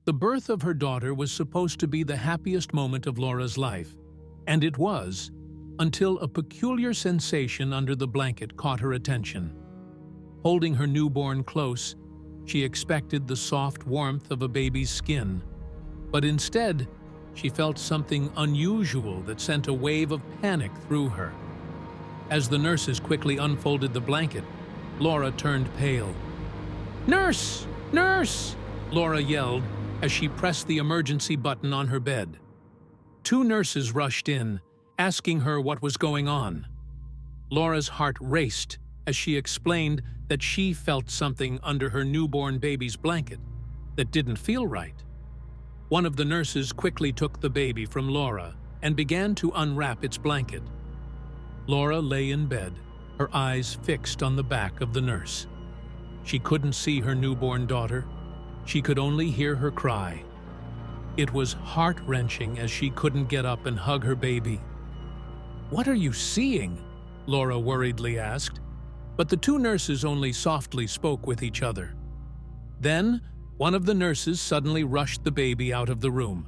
The birth of her daughter was supposed to be the happiest moment of Laura's life, and it was, until a peculiar sensation under the blanket caught her attention. Holding her newborn close, she expected the soft warmth of a baby's skin, but instead, she felt something unusual that sent a wave of panic through her. As the nurses quickly unfolded the blanket, Laura turned pale. "Nurse! Nurse!" Laura yelled as she pressed the emergency button on her bed. Two nurses rushed in, asking her what was going on. Laura's heart raced as she explained that she felt something under her newborn baby's blanket that didn't feel right. One of the nurses quickly took the baby from Laura and began to unwrap its blanket. Laura lay in bed, her eyes fixed on the back of the nurse. She couldn't see her newborn daughter. She could only hear her cry. It was heart-wrenching as she couldn't get up and hug her baby. "What are you seeing?" Laura worriedly asked, but the two nurses only softly spoke with each other. Then, one of the nurses suddenly rushed the baby out of the room.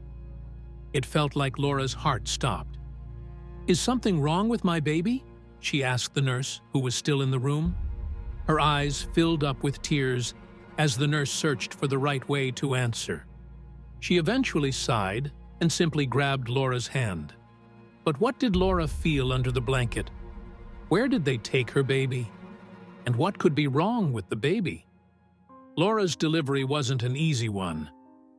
It felt like Laura's heart stopped. "Is something wrong with my baby?" she asked the nurse, who was still in the room. Her eyes filled up with tears as the nurse searched for the right way to answer. She eventually sighed and simply grabbed Laura's hand. But what did Laura feel under the blanket? Where did they take her baby? And what could be wrong with the baby? Laura's delivery wasn't an easy one.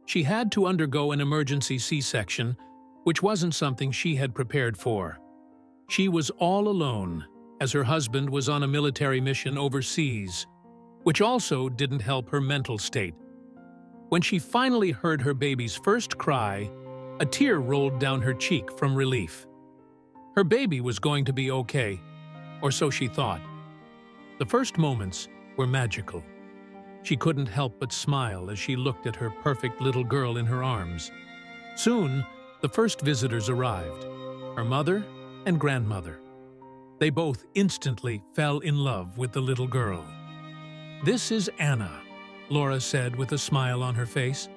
She had to undergo an emergency C-section, which wasn't something she had prepared for. She was all alone, as her husband was on a military mission overseas, which also didn't help her mental state. When she finally heard her baby's first cry, a tear rolled down her cheek from relief. Her baby was going to be okay, or so she thought. The first moments were magical. She couldn't help but smile as she looked at her perfect little girl in her arms. Soon, the first visitors arrived, her mother and grandmother. They both instantly fell in love with the little girl. "This is Anna," Laura said with a smile on her face.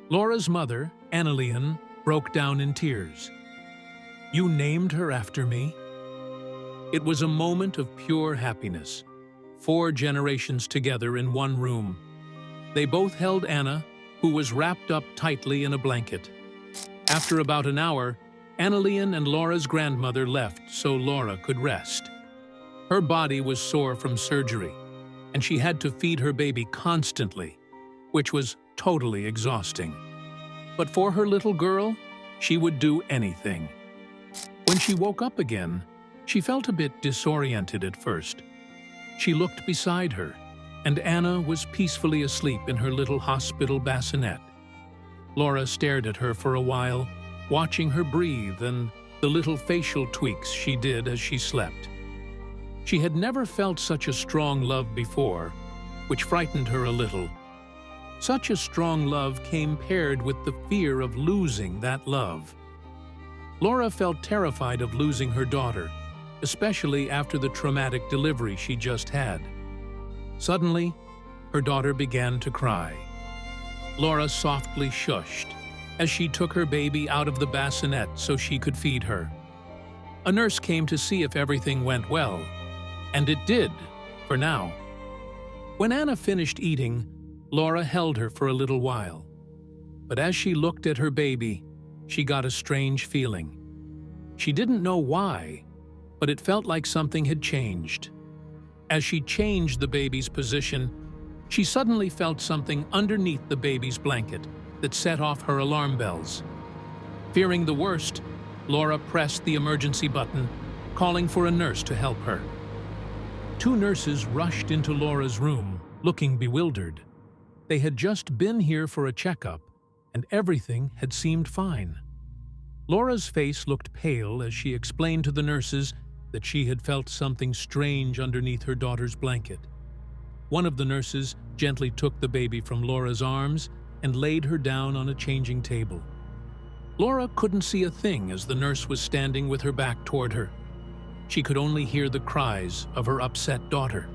Laura's mother, Annalene, broke down in tears. "You named her after me?" It was a moment of pure happiness. 4 generations together in one room. They both held Anna, who was wrapped up tightly in a blanket. After about an hour, Annalene and Laura's grandmother left so Laura could rest. Her body was sore from surgery, and she had to feed her baby constantly, which was totally exhausting. But for her little girl, she would do anything. When she woke up again, she felt a bit disoriented at first. She looked beside her, and Anna was peacefully asleep in her little hospital bassinet. Laura stared at her for a while, watching her breathe and the little facial tweaks she did as she slept. She had never felt such a strong love before, which frightened her a little. Such a strong love came paired with the fear of losing that love. Laura felt terrified of losing her daughter, especially after the traumatic delivery she just had. Suddenly, her daughter began to cry. Laura softly shushed as she took her baby out of the bassinet so she could feed her. A nurse came to see if everything went well, and it did, for now. When Anna finished eating, Laura held her for a little while. But as she looked at her baby, she got a strange feeling. She didn't know why, but it felt like something had changed. As she changed the baby's position, she suddenly felt something underneath the baby's blanket that set off her alarm bells. Fearing the worst, Laura pressed the emergency button, calling for a nurse to help her. 2 nurses rushed into Laura's room, looking bewildered. They had just been here for a checkup, and everything had seemed fine. Laura's face looked pale as she explained to the nurses that she had felt something strange underneath her daughter's blanket. One of the nurses gently took the baby from Laura's arms and laid her down on a changing table. Laura couldn't see a thing as the nurse was standing with her back toward her. She could only hear the cries of her upset daughter.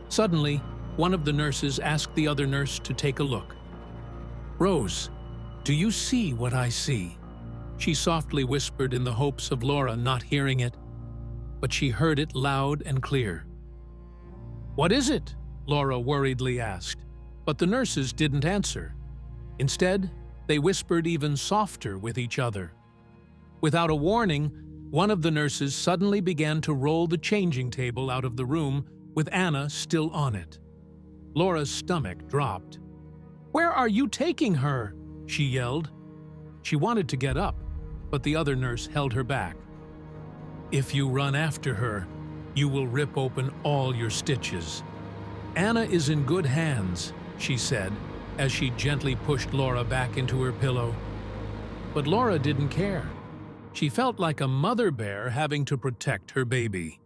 Suddenly, one of the nurses asked the other nurse to take a look. "Rose, do you see what I see?" She softly whispered in the hopes of Laura not hearing it, but she heard it loud and clear. "What is it?" Laura worriedly asked, but the nurses didn't answer. Instead, they whispered even softer with each other. Without a warning, one of the nurses suddenly began to roll the changing table out of the room with Anna still on it. Laura's stomach dropped. "Where are you taking her?" she yelled. She wanted to get up, but the other nurse held her back. "If you run after her, you will rip open all your stitches." "Anna is in good hands," she said, as she gently pushed Laura back into her pillow. But Laura didn't care. She felt like a mother bear having to protect her baby.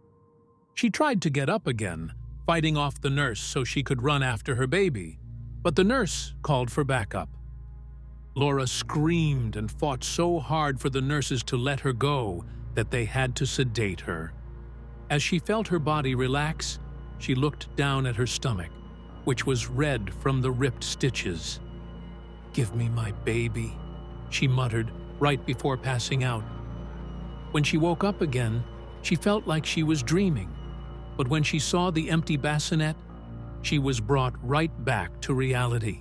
She tried to get up again, fighting off the nurse so she could run after her baby, but the nurse called for backup. Laura screamed and fought so hard for the nurses to let her go that they had to sedate her. As she felt her body relax, she looked down at her stomach, which was red from the ripped stitches. "Give me my baby," she muttered right before passing out. When she woke up again, she felt like she was dreaming, but when she saw the empty bassinet, she was brought right back to reality.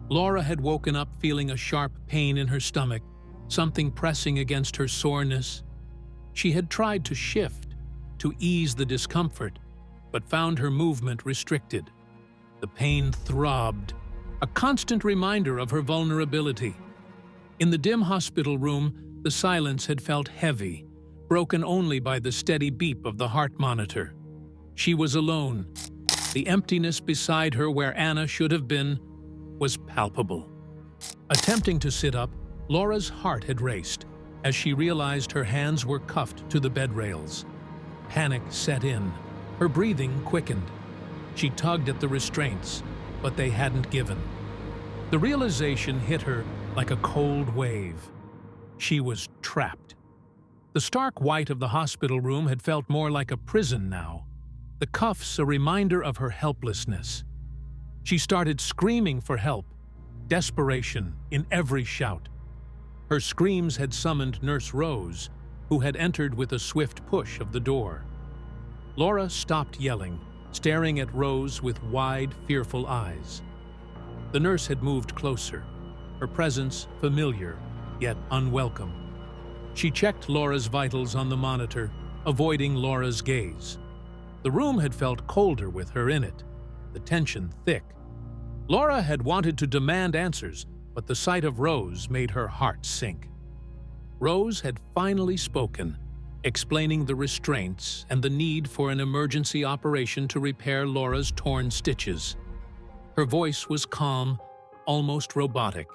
Laura had woken up feeling a sharp pain in her stomach, something pressing against her soreness. She had tried to shift, to ease the discomfort, but found her movement restricted. The pain throbbed, a constant reminder of her vulnerability. In the dim hospital room, the silence had felt heavy, broken only by the steady beep of the heart monitor. She was alone. The emptiness beside her where Anna should have been was palpable. Attempting to sit up, Laura's heart had raced as she realized her hands were cuffed to the bed rails. Panic set in. Her breathing quickened. She tugged at the restraints, but they hadn't given. The realization hit her like a cold wave. She was trapped. The stark white of the hospital room had felt more like a prison now, the cuffs a reminder of her helplessness. She started screaming for help, desperation in every shout. Her screams had summoned Nurse Rose, who had entered with a swift push of the door. Laura stopped yelling, staring at Rose with wide, fearful eyes. The nurse had moved closer, her presence familiar, yet unwelcome. She checked Laura's vitals on the monitor, avoiding Laura's gaze. The room had felt colder with her in it, the tension thick. Laura had wanted to demand answers, but the sight of Rose made her heart sink. Rose had finally spoken, explaining the restraints and the need for an emergency operation to repair Laura's torn stitches. Her voice was calm, almost robotic.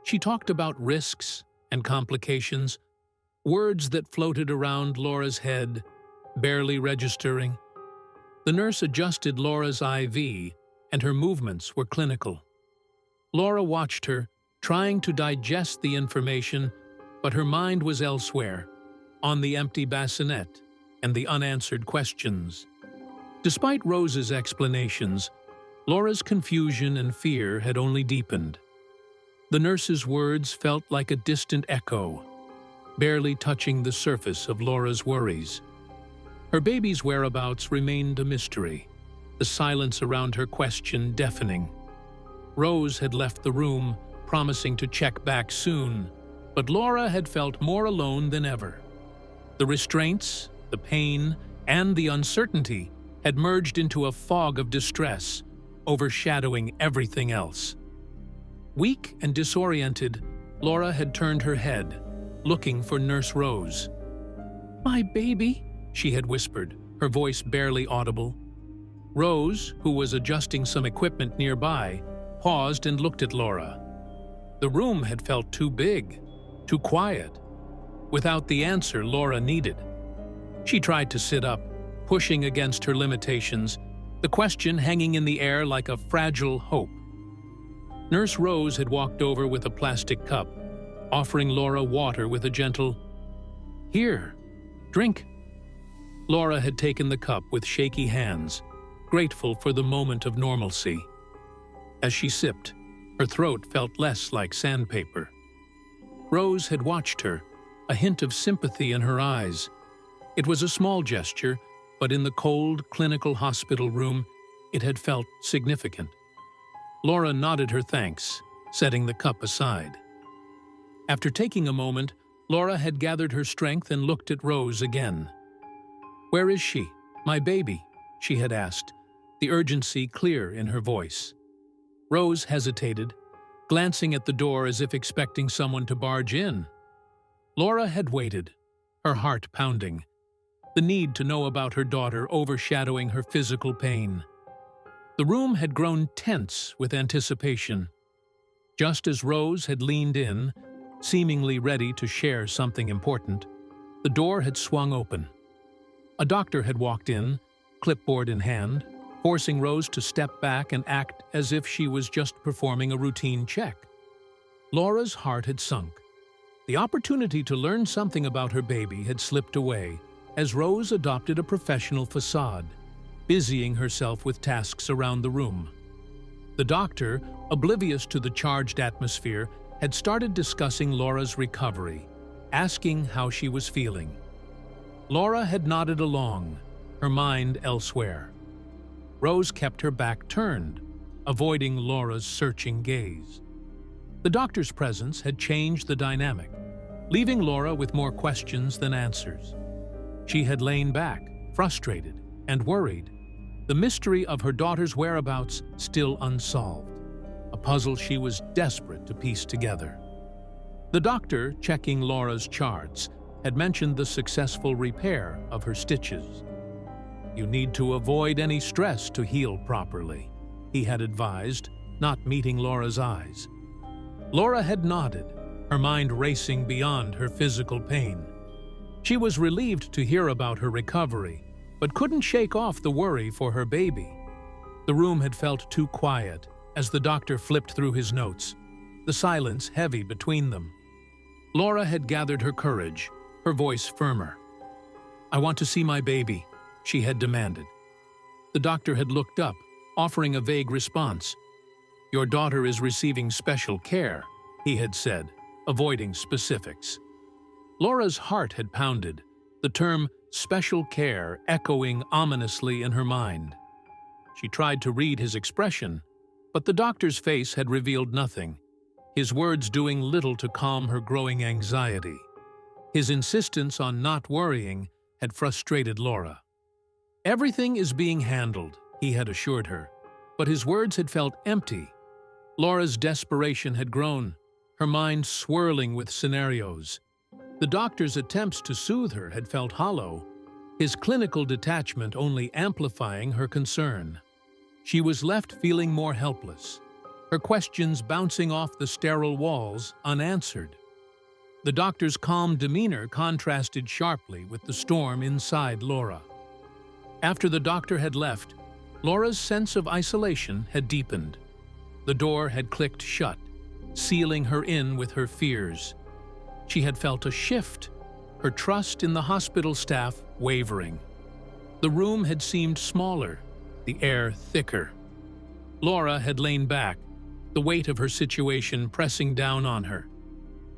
She talked about risks and complications, words that floated around Laura's head, barely registering. The nurse adjusted Laura's IV, and her movements were clinical. Laura watched her, trying to digest the information, but her mind was elsewhere, on the empty bassinet and the unanswered questions. Despite Rose's explanations, Laura's confusion and fear had only deepened. The nurse's words felt like a distant echo, barely touching the surface of Laura's worries. Her baby's whereabouts remained a mystery, the silence around her question deafening. Rose had left the room, promising to check back soon, but Laura had felt more alone than ever. The restraints, the pain, and the uncertainty had merged into a fog of distress, overshadowing everything else. Weak and disoriented, Laura had turned her head, looking for Nurse Rose. "My baby," she had whispered, her voice barely audible. Rose, who was adjusting some equipment nearby, paused and looked at Laura. The room had felt too big, too quiet, without the answer Laura needed. She tried to sit up, pushing against her limitations, the question hanging in the air like a fragile hope. Nurse Rose had walked over with a plastic cup, offering Laura water with a gentle, "Here, drink." Laura had taken the cup with shaky hands, grateful for the moment of normalcy. As she sipped, Her throat felt less like sandpaper. Rose had watched her, a hint of sympathy in her eyes. It was a small gesture, but in the cold, clinical hospital room, it had felt significant. Laura nodded her thanks, setting the cup aside. After taking a moment, Laura had gathered her strength and looked at Rose again. "Where is she? My baby?" she had asked, the urgency clear in her voice. Rose hesitated, glancing at the door as if expecting someone to barge in. Laura had waited, her heart pounding, the need to know about her daughter overshadowing her physical pain. The room had grown tense with anticipation. Just as Rose had leaned in, seemingly ready to share something important, the door had swung open. A doctor had walked in, clipboard in hand, forcing Rose to step back and act as if she was just performing a routine check. Laura's heart had sunk. The opportunity to learn something about her baby had slipped away as Rose adopted a professional facade, busying herself with tasks around the room. The doctor, oblivious to the charged atmosphere, had started discussing Laura's recovery, asking how she was feeling. Laura had nodded along, her mind elsewhere. Rose kept her back turned, avoiding Laura's searching gaze. The doctor's presence had changed the dynamic, leaving Laura with more questions than answers. She had lain back, frustrated and worried, the mystery of her daughter's whereabouts still unsolved, a puzzle she was desperate to piece together. The doctor, checking Laura's charts, had mentioned the successful repair of her stitches. "You need to avoid any stress to heal properly," he had advised, not meeting Laura's eyes. Laura had nodded, her mind racing beyond her physical pain. She was relieved to hear about her recovery, but couldn't shake off the worry for her baby. The room had felt too quiet as the doctor flipped through his notes, the silence heavy between them. Laura had gathered her courage, her voice firmer. "I want to see my baby," she had demanded. The doctor had looked up, offering a vague response. "Your daughter is receiving special care," he had said, avoiding specifics. Laura's heart had pounded, the term special care echoing ominously in her mind. She tried to read his expression, but the doctor's face had revealed nothing, his words doing little to calm her growing anxiety. His insistence on not worrying had frustrated Laura. "Everything is being handled," he had assured her, but his words had felt empty. Laura's desperation had grown, her mind swirling with scenarios. The doctor's attempts to soothe her had felt hollow, his clinical detachment only amplifying her concern. She was left feeling more helpless, her questions bouncing off the sterile walls unanswered. The doctor's calm demeanor contrasted sharply with the storm inside Laura. After the doctor had left, Laura's sense of isolation had deepened. The door had clicked shut, sealing her in with her fears. She had felt a shift, her trust in the hospital staff wavering. The room had seemed smaller, the air thicker. Laura had lain back, the weight of her situation pressing down on her.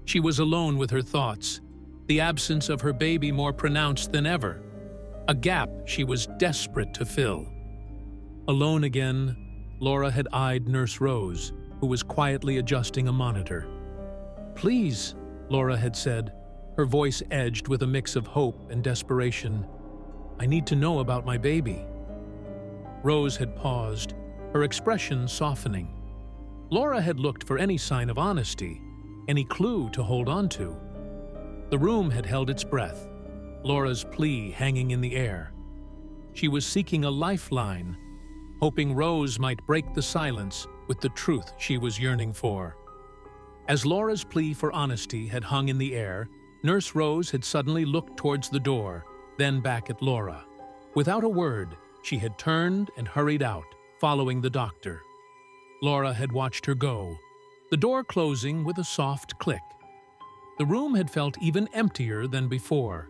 She was alone with her thoughts, the absence of her baby more pronounced than ever, a gap she was desperate to fill. Alone again, Laura had eyed Nurse Rose, who was quietly adjusting a monitor. "Please," Laura had said, her voice edged with a mix of hope and desperation, "I need to know about my baby." Rose had paused, her expression softening. Laura had looked for any sign of honesty, any clue to hold on to. The room had held its breath, Laura's plea hanging in the air. She was seeking a lifeline, hoping Rose might break the silence with the truth she was yearning for. As Laura's plea for honesty had hung in the air, Nurse Rose had suddenly looked towards the door, then back at Laura. Without a word, she had turned and hurried out, following the doctor. Laura had watched her go, the door closing with a soft click. The room had felt even emptier than before,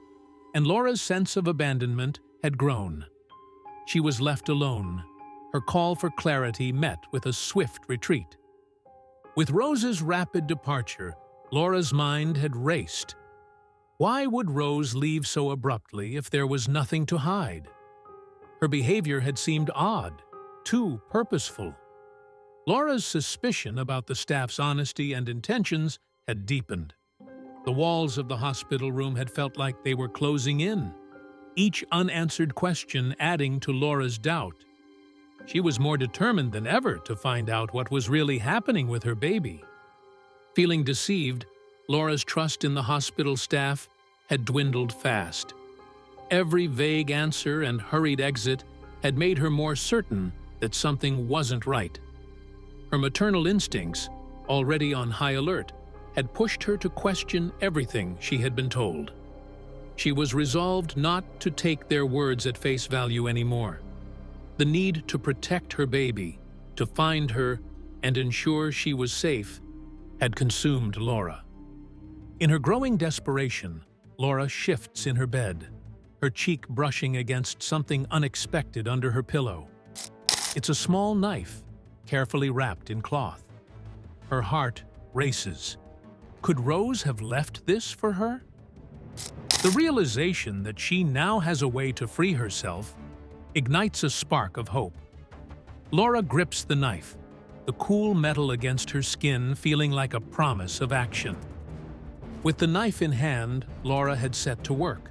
and Laura's sense of abandonment had grown. She was left alone, her call for clarity met with a swift retreat. With Rose's rapid departure, Laura's mind had raced. Why would Rose leave so abruptly if there was nothing to hide? Her behavior had seemed odd, too purposeful. Laura's suspicion about the staff's honesty and intentions had deepened. The walls of the hospital room had felt like they were closing in, each unanswered question adding to Laura's doubt. She was more determined than ever to find out what was really happening with her baby. Feeling deceived, Laura's trust in the hospital staff had dwindled fast. Every vague answer and hurried exit had made her more certain that something wasn't right. Her maternal instincts, already on high alert, had pushed her to question everything she had been told. She was resolved not to take their words at face value anymore. The need to protect her baby, to find her, and ensure she was safe, had consumed Laura. In her growing desperation, Laura shifts in her bed, her cheek brushing against something unexpected under her pillow. It's a small knife, carefully wrapped in cloth. Her heart races. Could Rose have left this for her? The realization that she now has a way to free herself ignites a spark of hope. Laura grips the knife, the cool metal against her skin feeling like a promise of action. With the knife in hand, Laura had set to work.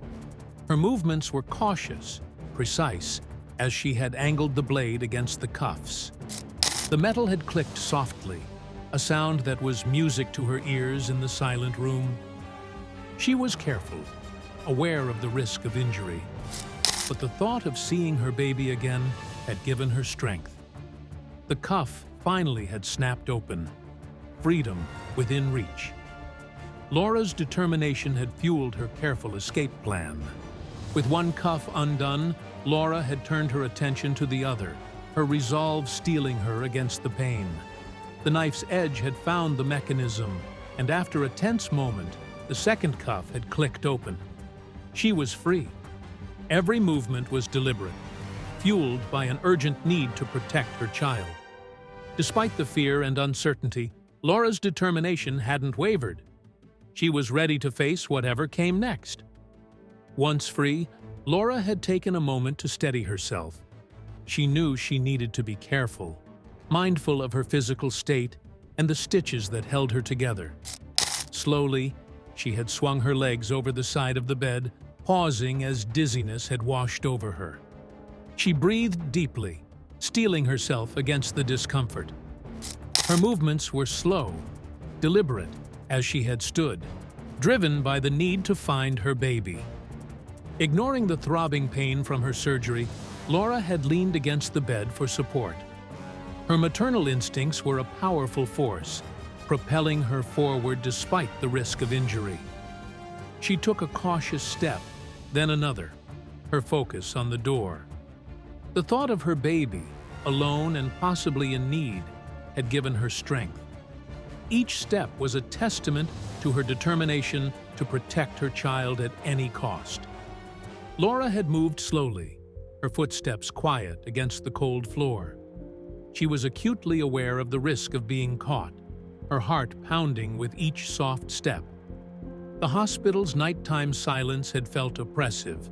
Her movements were cautious, precise, as she had angled the blade against the cuffs. The metal had clicked softly, a sound that was music to her ears in the silent room. She was careful, aware of the risk of injury, but the thought of seeing her baby again had given her strength. The cuff finally had snapped open, freedom within reach. Laura's determination had fueled her careful escape plan. With one cuff undone, Laura had turned her attention to the other, her resolve steeling her against the pain. The knife's edge had found the mechanism, and after a tense moment, the second cuff had clicked open. She was free. Every movement was deliberate, fueled by an urgent need to protect her child. Despite the fear and uncertainty, Laura's determination hadn't wavered. She was ready to face whatever came next. Once free, Laura had taken a moment to steady herself. She knew she needed to be careful, mindful of her physical state and the stitches that held her together. Slowly, she had swung her legs over the side of the bed, pausing as dizziness had washed over her. She breathed deeply, steeling herself against the discomfort. Her movements were slow, deliberate, as she had stood, driven by the need to find her baby. Ignoring the throbbing pain from her surgery, Laura had leaned against the bed for support. Her maternal instincts were a powerful force, propelling her forward despite the risk of injury. She took a cautious step, then another, her focus on the door. The thought of her baby, alone and possibly in need, had given her strength. Each step was a testament to her determination to protect her child at any cost. Laura had moved slowly, her footsteps quiet against the cold floor. She was acutely aware of the risk of being caught, her heart pounding with each soft step. The hospital's nighttime silence had felt oppressive,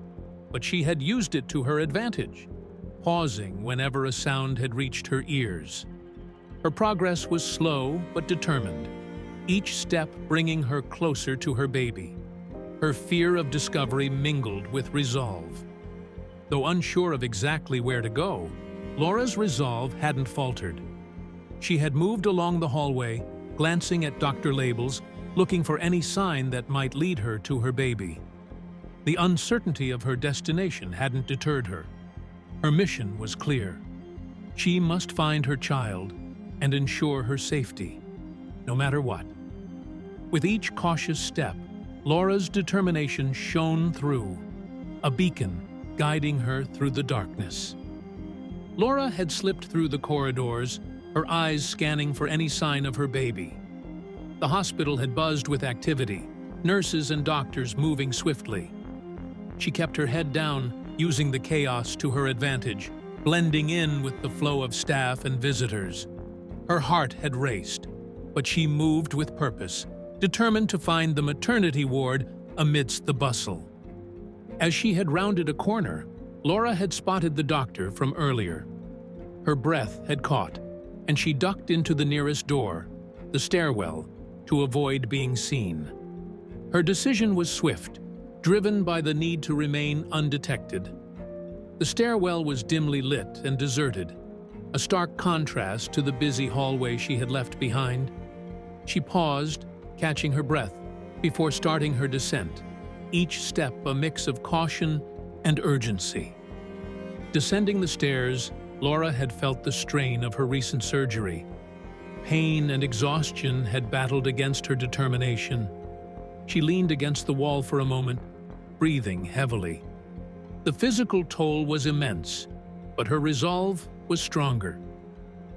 but she had used it to her advantage, pausing whenever a sound had reached her ears. Her progress was slow but determined, each step bringing her closer to her baby. Her fear of discovery mingled with resolve. Though unsure of exactly where to go, Laura's resolve hadn't faltered. She had moved along the hallway, glancing at Dr. Labels, looking for any sign that might lead her to her baby. The uncertainty of her destination hadn't deterred her. Her mission was clear. She must find her child and ensure her safety, no matter what. With each cautious step, Laura's determination shone through, a beacon guiding her through the darkness. Laura had slipped through the corridors, her eyes scanning for any sign of her baby. The hospital had buzzed with activity, nurses and doctors moving swiftly. She kept her head down, using the chaos to her advantage, blending in with the flow of staff and visitors. Her heart had raced. but she moved with purpose, determined to find the maternity ward amidst the bustle. As she had rounded a corner, Laura had spotted the doctor from earlier. Her breath had caught, and she ducked into the nearest door, the stairwell, to avoid being seen. Her decision was swift, driven by the need to remain undetected. The stairwell was dimly lit and deserted, a stark contrast to the busy hallway she had left behind. She paused, catching her breath, before starting her descent, each step a mix of caution and urgency. Descending the stairs, Laura had felt the strain of her recent surgery. Pain and exhaustion had battled against her determination. She leaned against the wall for a moment, breathing heavily. The physical toll was immense, but her resolve was stronger.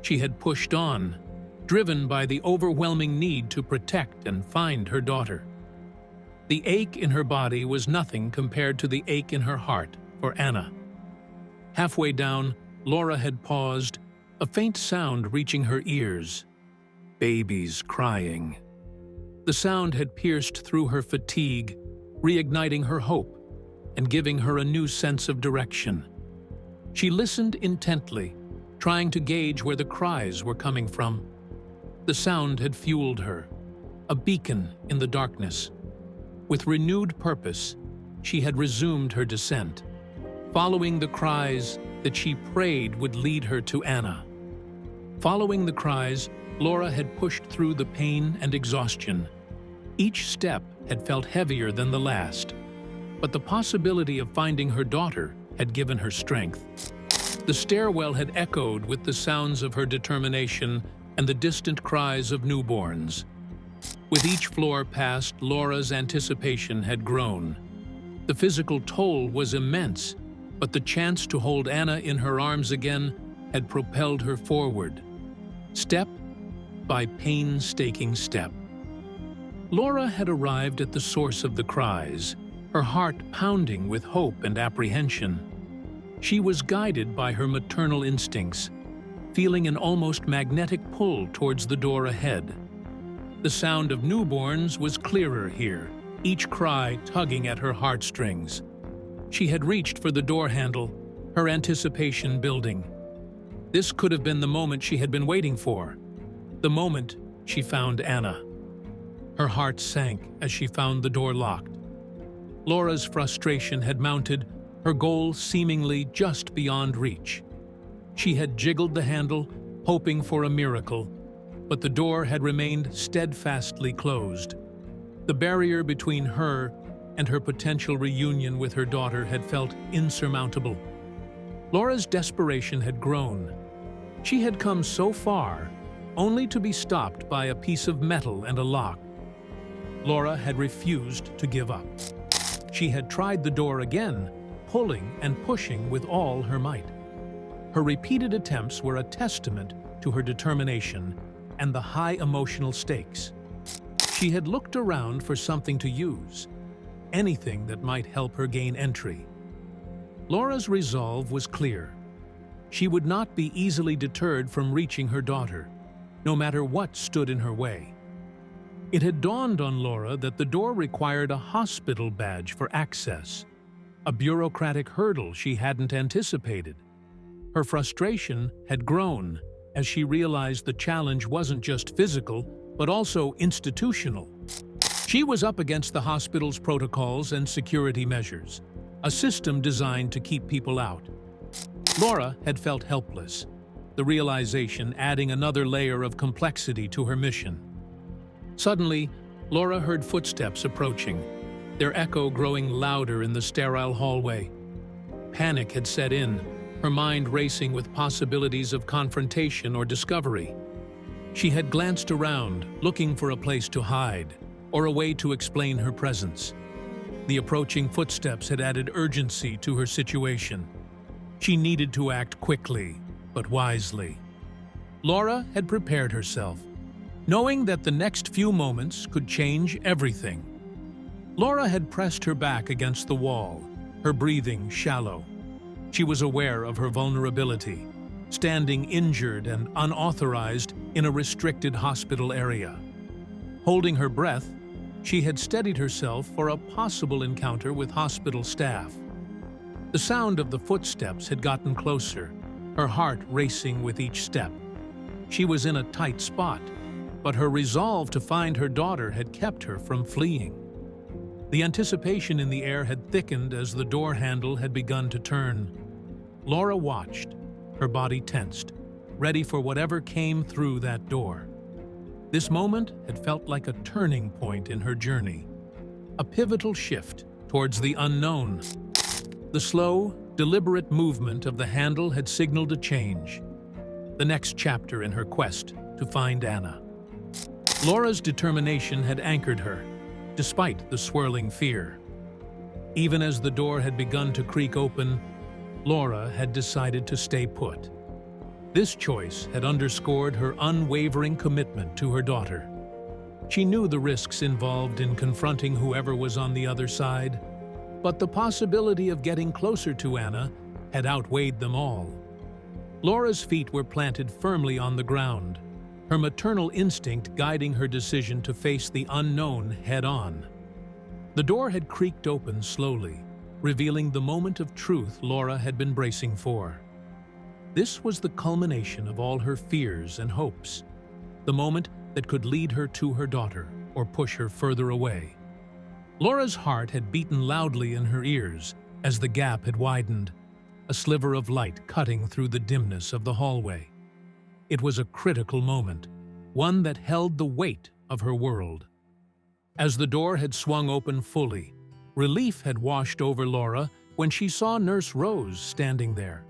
She had pushed on, driven by the overwhelming need to protect and find her daughter. The ache in her body was nothing compared to the ache in her heart for Anna. Halfway down, Laura had paused, a faint sound reaching her ears. Babies crying. The sound had pierced through her fatigue, reigniting her hope and giving her a new sense of direction. She listened intently, trying to gauge where the cries were coming from. The sound had fueled her, a beacon in the darkness. With renewed purpose, she had resumed her descent, following the cries that she prayed would lead her to Anna. Following the cries, Laura had pushed through the pain and exhaustion. Each step had felt heavier than the last, but the possibility of finding her daughter had given her strength. The stairwell had echoed with the sounds of her determination and the distant cries of newborns. With each floor passed, Laura's anticipation had grown. The physical toll was immense, but the chance to hold Anna in her arms again had propelled her forward, step by painstaking step. Laura had arrived at the source of the cries, her heart pounding with hope and apprehension. She was guided by her maternal instincts, feeling an almost magnetic pull towards the door ahead. The sound of newborns was clearer here, each cry tugging at her heartstrings. She had reached for the door handle, her anticipation building. This could have been the moment she had been waiting for, the moment she found Anna. Her heart sank as she found the door locked. Laura's frustration had mounted, her goal seemingly just beyond reach. She had jiggled the handle, hoping for a miracle, but the door had remained steadfastly closed. The barrier between her and her potential reunion with her daughter had felt insurmountable. Laura's desperation had grown. She had come so far, only to be stopped by a piece of metal and a lock. Laura had refused to give up. She had tried the door again, pulling and pushing with all her might. Her repeated attempts were a testament to her determination and the high emotional stakes. She had looked around for something to use, anything that might help her gain entry. Laura's resolve was clear. She would not be easily deterred from reaching her daughter, no matter what stood in her way. It had dawned on Laura that the door required a hospital badge for access, a bureaucratic hurdle she hadn't anticipated. Her frustration had grown as she realized the challenge wasn't just physical, but also institutional. She was up against the hospital's protocols and security measures, a system designed to keep people out. Laura had felt helpless, the realization adding another layer of complexity to her mission. Suddenly, Laura heard footsteps approaching, their echo growing louder in the sterile hallway. Panic had set in, her mind racing with possibilities of confrontation or discovery. She had glanced around, looking for a place to hide, or a way to explain her presence. The approaching footsteps had added urgency to her situation. She needed to act quickly, but wisely. Laura had prepared herself, knowing that the next few moments could change everything. Laura had pressed her back against the wall, her breathing shallow. She was aware of her vulnerability, standing injured and unauthorized in a restricted hospital area. Holding her breath, she had steadied herself for a possible encounter with hospital staff. The sound of the footsteps had gotten closer, her heart racing with each step. She was in a tight spot, but her resolve to find her daughter had kept her from fleeing. The anticipation in the air had thickened as the door handle had begun to turn. Laura watched, her body tensed, ready for whatever came through that door. This moment had felt like a turning point in her journey, a pivotal shift towards the unknown. The slow, deliberate movement of the handle had signaled a change, the next chapter in her quest to find Anna. Laura's determination had anchored her, despite the swirling fear. Even as the door had begun to creak open, Laura had decided to stay put. This choice had underscored her unwavering commitment to her daughter. She knew the risks involved in confronting whoever was on the other side, but the possibility of getting closer to Anna had outweighed them all. Laura's feet were planted firmly on the ground, her maternal instinct guiding her decision to face the unknown head-on. The door had creaked open slowly, revealing the moment of truth Laura had been bracing for. This was the culmination of all her fears and hopes, the moment that could lead her to her daughter or push her further away. Laura's heart had beaten loudly in her ears as the gap had widened, a sliver of light cutting through the dimness of the hallway. It was a critical moment, one that held the weight of her world. As the door had swung open fully, relief had washed over Laura when she saw Nurse Rose standing there.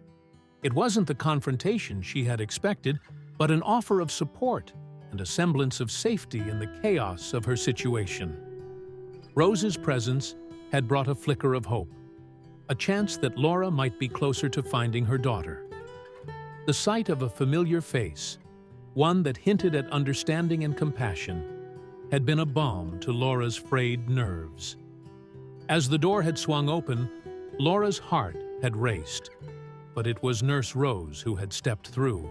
It wasn't the confrontation she had expected, but an offer of support and a semblance of safety in the chaos of her situation. Rose's presence had brought a flicker of hope, a chance that Laura might be closer to finding her daughter. The sight of a familiar face, one that hinted at understanding and compassion, had been a balm to Laura's frayed nerves. As the door had swung open, Laura's heart had raced, but it was Nurse Rose who had stepped through,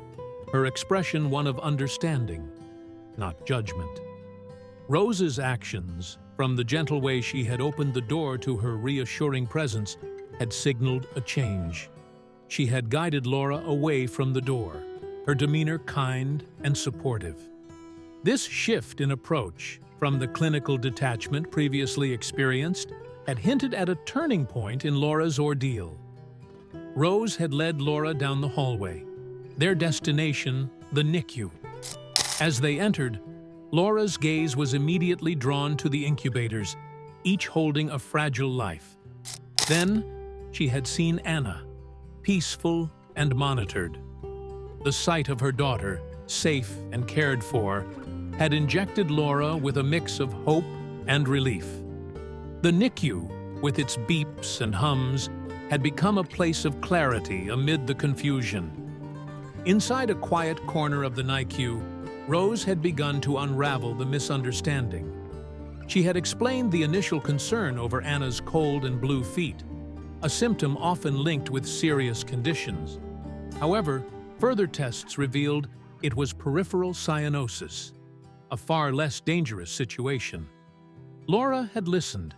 her expression one of understanding, not judgment. Rose's actions, from the gentle way she had opened the door to her reassuring presence, had signaled a change. She had guided Laura away from the door, her demeanor kind and supportive. This shift in approach, from the clinical detachment previously experienced, had hinted at a turning point in Laura's ordeal. Rose had led Laura down the hallway, their destination the NICU. As they entered, Laura's gaze was immediately drawn to the incubators, each holding a fragile life. Then, she had seen Anna, peaceful and monitored. The sight of her daughter, safe and cared for, had injected Laura with a mix of hope and relief. The NICU, with its beeps and hums, had become a place of clarity amid the confusion. Inside a quiet corner of the NICU, Rose had begun to unravel the misunderstanding. She had explained the initial concern over Anna's cold and blue feet, a symptom often linked with serious conditions. However, further tests revealed it was peripheral cyanosis, a far less dangerous situation. Laura had listened,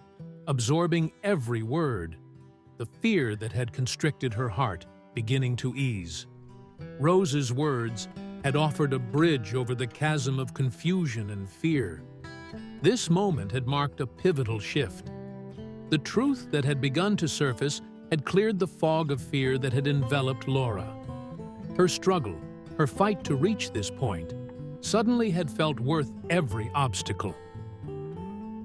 absorbing every word, the fear that had constricted her heart beginning to ease. Rose's words had offered a bridge over the chasm of confusion and fear. This moment had marked a pivotal shift. The truth that had begun to surface had cleared the fog of fear that had enveloped Laura. Her struggle, her fight to reach this point, suddenly had felt worth every obstacle.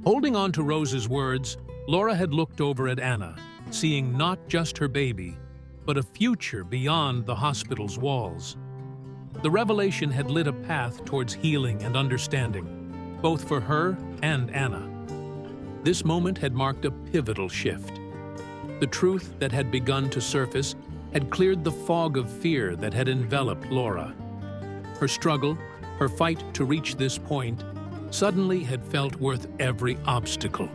Holding on to Rose's words, Laura had looked over at Anna, seeing not just her baby, but a future beyond the hospital's walls. The revelation had lit a path towards healing and understanding, both for her and Anna. This moment had marked a pivotal shift. The truth that had begun to surface had cleared the fog of fear that had enveloped Laura. Her struggle, her fight to reach this point, suddenly had felt worth every obstacle.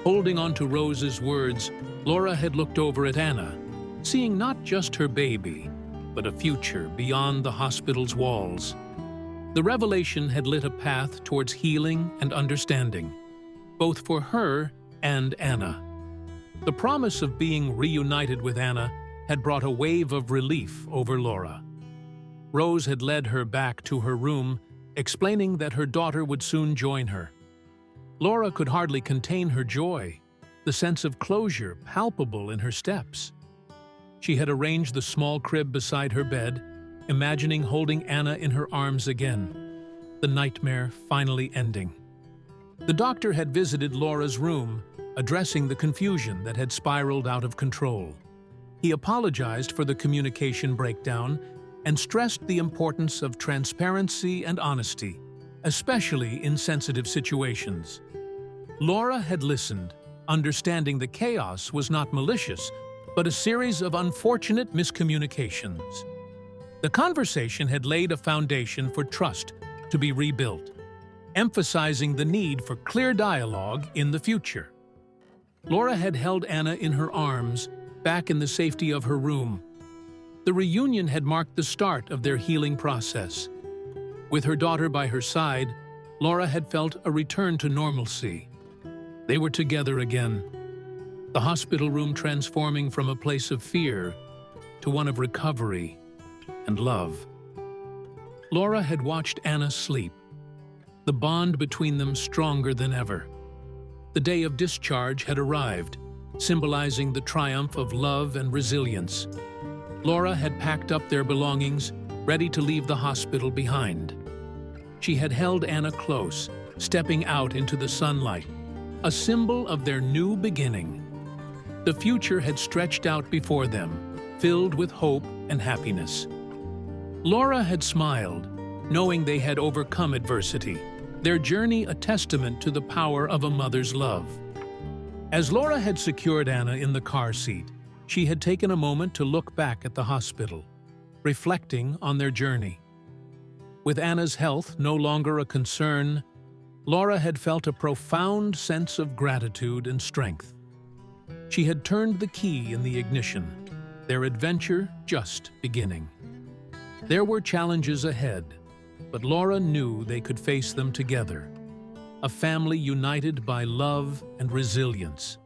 Holding on to Rose's words, Laura had looked over at Anna, seeing not just her baby, but a future beyond the hospital's walls. The revelation had lit a path towards healing and understanding, both for her and Anna. The promise of being reunited with Anna had brought a wave of relief over Laura. Rose had led her back to her room, explaining that her daughter would soon join her. Laura could hardly contain her joy, the sense of closure palpable in her steps. She had arranged the small crib beside her bed, imagining holding Anna in her arms again, the nightmare finally ending. The doctor had visited Laura's room, addressing the confusion that had spiraled out of control. He apologized for the communication breakdown and stressed the importance of transparency and honesty, especially in sensitive situations. Laura had listened, understanding the chaos was not malicious, but a series of unfortunate miscommunications. The conversation had laid a foundation for trust to be rebuilt, emphasizing the need for clear dialogue in the future. Laura had held Anna in her arms, back in the safety of her room. The reunion had marked the start of their healing process. With her daughter by her side, Laura had felt a return to normalcy. They were together again, the hospital room transforming from a place of fear to one of recovery and love. Laura had watched Anna sleep, the bond between them stronger than ever. The day of discharge had arrived, symbolizing the triumph of love and resilience. Laura had packed up their belongings, ready to leave the hospital behind. She had held Anna close, stepping out into the sunlight, a symbol of their new beginning. The future had stretched out before them, filled with hope and happiness. Laura had smiled, knowing they had overcome adversity, their journey a testament to the power of a mother's love. As Laura had secured Anna in the car seat, she had taken a moment to look back at the hospital, reflecting on their journey. With Anna's health no longer a concern, Laura had felt a profound sense of gratitude and strength. She had turned the key in the ignition, their adventure just beginning. There were challenges ahead, but Laura knew they could face them together, a family united by love and resilience.